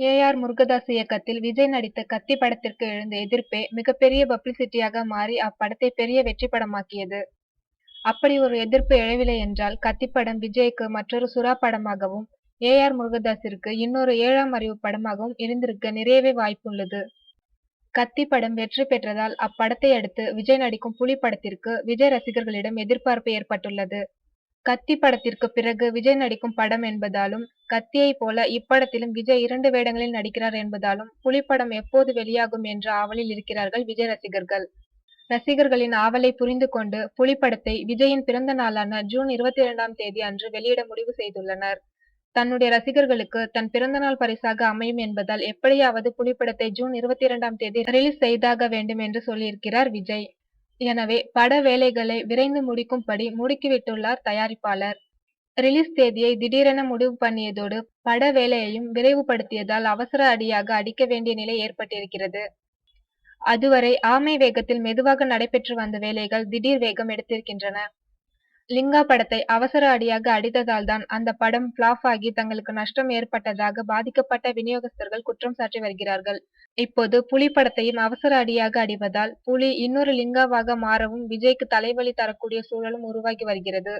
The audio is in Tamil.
ஏ.ஆர். முருகதாஸ் இயக்கத்தில் விஜய் நடித்த கத்தி படத்திற்கு எழுந்த எதிர்ப்பே மிகப்பெரிய பப்ளிசிட்டியாக மாறி அப்படத்தை பெரிய வெற்றி படமாக்கியது. அப்படி ஒரு எதிர்ப்பு எழவில்லை என்றால் கத்தி படம் விஜய்க்கு மற்றொரு சுறா படமாகவும், ஏ.ஆர். முருகதாஸிற்கு இன்னொரு 7ஆம் அறிவு படமாகவும் இருந்திருக்க நிறையவே வாய்ப்புள்ளது. கத்தி படம் வெற்றி பெற்றதால் அப்படத்தை அடுத்து விஜய் நடிக்கும் புலி படத்திற்கு விஜய் ரசிகர்களிடம் எதிர்பார்ப்பு ஏற்பட்டுள்ளது. கத்தி படத்திற்கு பிறகு விஜய் நடிக்கும் படம் என்பதாலும், கத்தியை போல இப்படத்திலும் விஜய் 2 வேடங்களில் நடிக்கிறார் என்பதாலும் புலி படம் எப்போது வெளியாகும் என்ற ஆவலில் இருக்கிறார்கள் விஜய் ரசிகர்கள். ரசிகர்களின் ஆவலை புரிந்து கொண்டு புலி படத்தை விஜயின் பிறந்த நாளான ஜூன் 22ஆம் தேதி அன்று வெளியிட முடிவு செய்துள்ளனர். தன்னுடைய ரசிகர்களுக்கு தன் பிறந்தநாள் பரிசாக அமையும் என்பதால் எப்படியாவது புலிப்படத்தை ஜூன் 22ஆம் தேதி ரிலீஸ் செய்தாக வேண்டும் என்று சொல்லியிருக்கிறார் விஜய். எனவே பட வேலைகளை விரைந்து முடிக்கும்படி முடுக்கிவிட்டுள்ளார் தயாரிப்பாளர். ரிலீஸ் தேதியை திடீரென முடிவு பண்ணியதோடு பட வேலையையும் விரைவுபடுத்தியதால் அவசர அடியாக அடிக்க வேண்டிய நிலை ஏற்பட்டிருக்கிறது. அதுவரை ஆமை வேகத்தில் மெதுவாக நடைபெற்று வந்த வேலைகள் திடீர் வேகம் எடுத்திருக்கின்றன. லிங்கா படத்தை அவசர அடியாக அடித்ததால் தான் அந்த படம் பிளாப் ஆகி தங்களுக்கு நஷ்டம் ஏற்பட்டதாக பாதிக்கப்பட்ட விநியோகஸ்தர்கள் குற்றம் சாட்டி வருகிறார்கள். இப்போது புலி படத்தையும் அவசர அடியாக அடிப்பதால் புலி இன்னொரு லிங்காவாக மாறவும் விஜய்க்கு தலைவலி தரக்கூடிய சூழலும் உருவாகி வருகிறது.